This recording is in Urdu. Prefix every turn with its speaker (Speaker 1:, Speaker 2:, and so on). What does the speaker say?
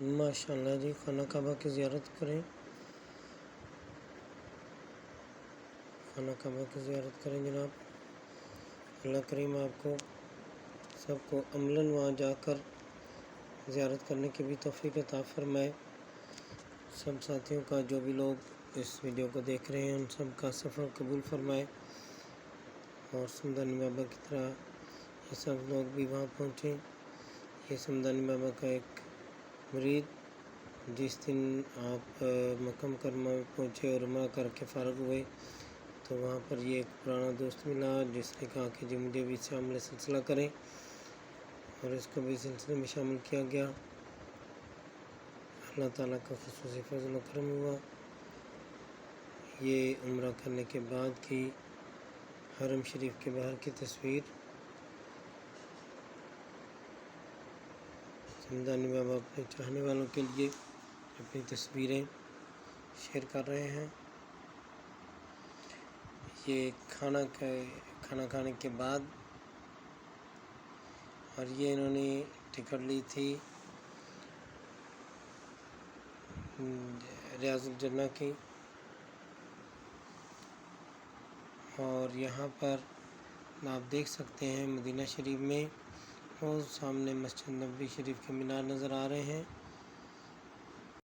Speaker 1: ماشاءاللہ جی، خانہ کعبہ کی زیارت کریں، خانہ کعبہ کی زیارت کریں جناب۔ اللہ کریم آپ کو سب کو عملاً وہاں جا کر زیارت کرنے کی بھی توفیق عطا فرمائے۔ سب ساتھیوں کا، جو بھی لوگ اس ویڈیو کو دیکھ رہے ہیں، ان سب کا سفر قبول فرمائے، اور سمدانی بابا کی طرح یہ سب لوگ بھی وہاں پہنچیں۔ یہ سمدانی بابا کا ایک مرید، جس دن آپ مکہ مکرمہ میں پہنچے اور عمرہ کر کے فارغ ہوئے تو وہاں پر یہ ایک پرانا دوست ملا جس نے کہا کہ جی مجھے بھی شامل سلسلہ کریں، اور اس کو بھی سلسلے میں شامل کیا گیا۔ اللہ تعالیٰ کا خصوصی فضل و کرم ہوا۔ یہ عمرہ کرنے کے بعد کی حرم شریف کے باہر کی تصویر، سمدانی بابا اپنے چاہنے والوں کے لیے اپنی تصویریں شیئر کر رہے ہیں۔ یہ کھانا کھانے کے بعد، اور یہ انہوں نے ٹکٹ لی تھی ریاض الجنہ کی، اور یہاں پر آپ دیکھ سکتے ہیں مدینہ شریف میں، اور سامنے مسجد نبوی شریف کے مینار نظر آ رہے ہیں۔